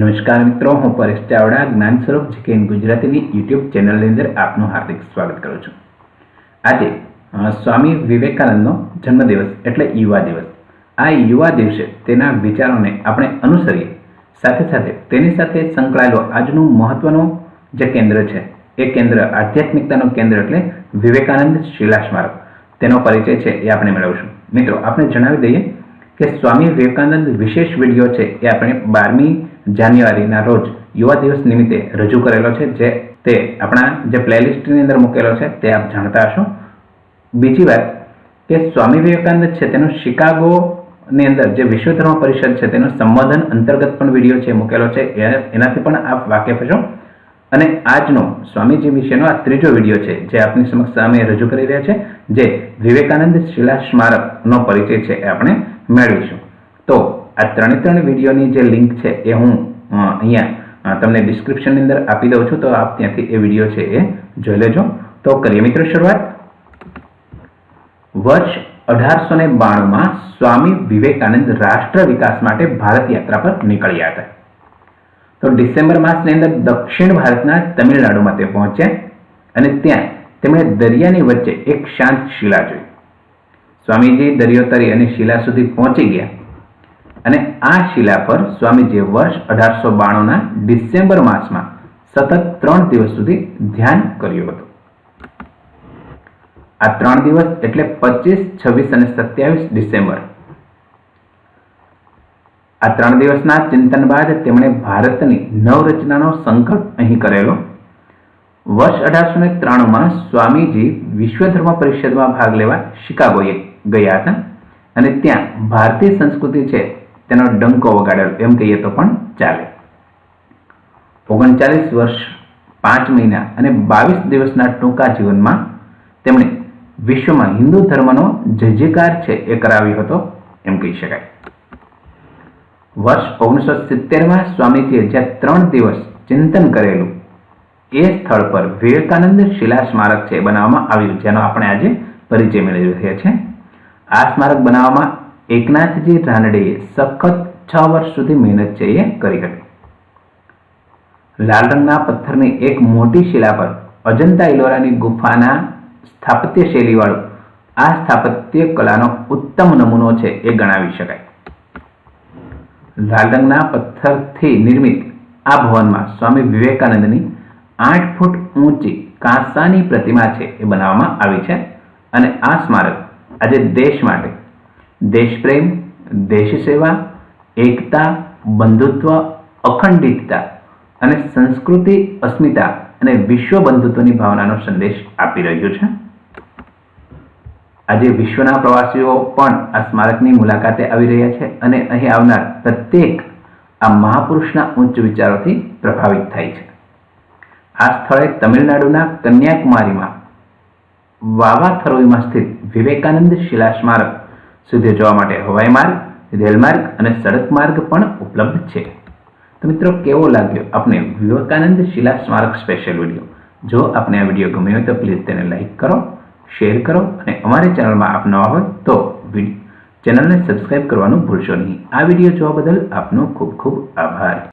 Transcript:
નમસ્કાર મિત્રો, હું પરેશ ચાવડા જ્ઞાન સ્વરૂપ જીકે ગુજરાતીની યુટ્યુબ ચેનલની અંદર આપનું હાર્દિક સ્વાગત કરું છું। આજે સ્વામી વિવેકાનંદનો જન્મદિવસ એટલે યુવા દિવસ। આ યુવા દિવસે તેના વિચારોને આપણે અનુસરીએ, સાથે સાથે તેની સાથે સંકળાયેલો આજનું મહત્વનું જે કેન્દ્ર છે એ કેન્દ્ર આધ્યાત્મિકતાનું કેન્દ્ર એટલે વિવેકાનંદ શિલા સ્મારક, તેનો પરિચય છે એ આપણે મેળવશું। મિત્રો, આપણે જણાવી દઈએ કે સ્વામી વિવેકાનંદ વિશેષ વિડીયો છે એ આપણે 12મી જાન્યુઆરીના રોજ યુવા દિવસ નિમિત્તે રજૂ કરેલો છે, જે તે આપણા જે પ્લેલિસ્ટની અંદર મૂકેલો છે તે આપ જાણતા હશો। બીજી વાત કે સ્વામી વિવેકાનંદ છે તેનો શિકાગોની અંદર જે વિશ્વ ધર્મ પરિષદ છે તેનો સંબોધન અંતર્ગત પણ વિડીયો છે મૂકેલો છે, એનાથી પણ આપ વાકેફ છો। અને આજનો સ્વામીજી વિશેનો આ ત્રીજો વિડીયો છે જે આપની સમક્ષ સામે રજૂ કરી રહ્યા છે, જે વિવેકાનંદ શિલા સ્મારકનો પરિચય છે એ આપણે મેળવીશું। તો આ ત્રણ વિડીયોની જે લિંક છે એ હું અહીંયા તમને ડિસ્ક્રિપ્શનની અંદર આપી દઉં છું, તો આપ ત્યાંથી એ વિડીયો છે એ જોઈ લેજો। તો કરીએ મિત્રો શરૂઆત। વર્ષ 1892માં સ્વામી વિવેકાનંદ રાષ્ટ્ર વિકાસ માટે ભારત યાત્રા પર નીકળ્યા હતા। તો ડિસેમ્બર માસની અંદર દક્ષિણ ભારતના તમિલનાડુમાં તે પહોંચ્યા અને ત્યાં તેમણે દરિયાની વચ્ચે એક શાંત શિલા જોઈ। સ્વામીજી દરિયો તરી અને શિલા સુધી પહોંચી ગયા અને આ શિલા પર સ્વામીજીએ વર્ષ 1892ના ડિસેમ્બર માસમાં સતત 3 દિવસ સુધી ધ્યાન કર્યું હતું। આ 3 દિવસ એટલે 25, 26 અને 27 ડિસેમ્બર। આ 3 દિવસના ચિંતન બાદ તેમણે ભારતની નવરચનાનો સંકલ્પ અહીં કરેલો। વર્ષ 1893માં સ્વામીજી વિશ્વ ધર્મ પરિષદમાં ભાગ લેવા શિકાગોએ ગયા હતા અને ત્યાં ભારતીય સંસ્કૃતિ છે તેનો ડંકો વગાડેલો એમ કહીએ તો પણ ચાલે। 39 વર્ષ 5 મહિના અને 22 દિવસના ટૂંકા જીવનમાં તેમણે વિશ્વમાં હિન્દુ ધર્મનો જયજયકાર છે એ કરાવ્યો હતો એમ કહી શકાય। વર્ષ 1970માં સ્વામીજીએ જ્યાં 3 દિવસ ચિંતન કરેલું એ સ્થળ પર વિવેકાનંદ શિલા સ્મારક છે બનાવવામાં આવ્યું, જેનો આપણે આજે પરિચય મેળવી રહ્યા છીએ। આ સ્મારક બનાવવામાં એકનાથજી રાનડેએ સખત 6 વર્ષ સુધી મહેનત છે એ કરી હતી। લાલ રંગના પથ્થરની એક મોટી શિલા પર અજંતા ઇલોરાની ગુફાના સ્થાપત્ય શૈલીવાળું આ સ્થાપત્ય કલાનો ઉત્તમ નમૂનો છે એ ગણાવી શકાય। લાલ રંગના પથ્થરથી નિર્મિત આ ભવનમાં સ્વામી વિવેકાનંદની 8 ફૂટ ઊંચી કાંસાની પ્રતિમા છે એ બનાવવામાં આવી છે અને આ સ્મારક આજે દેશ માટે દેશપ્રેમ, દેશ સેવા, એકતા, બંધુત્વ, અખંડિતતા અને સંસ્કૃતિ અસ્મિતા અને વિશ્વ બંધુત્વની ભાવનાનો સંદેશ આપી રહ્યું છે। આજે વિશ્વના પ્રવાસીઓ પણ આ સ્મારકની મુલાકાતે આવી રહ્યા છે અને અહીં આવનાર પ્રત્યેક આ મહાપુરુષના ઉચ્ચ વિચારોથી પ્રભાવિત થાય છે। આ સ્થળે તમિલનાડુના કન્યાકુમારીમાં વાવાથરોઈમાં સ્થિત વિવેકાનંદ શિલા સ્મારક સુધી જવા માટે હવાઈ માર્ગ, રેલ માર્ગ અને સડક માર્ગ પણ ઉપલબ્ધ છે। તો મિત્રો, કેવો લાગ્યો આપને વિવેકાનંદ શિલા સ્મારક સ્પેશિયલ વિડીયો? જો આપને આ વિડીયો ગમ્યો હોય તો પ્લીઝ તેને લાઈક કરો, શેર કરો અને અમારી ચેનલમાં આપ નવા હોય તો ચેનલને સબસ્ક્રાઈબ કરવાનું ભૂલશો નહીં। આ વિડીયો જોવા બદલ આપનો ખૂબ ખૂબ આભાર।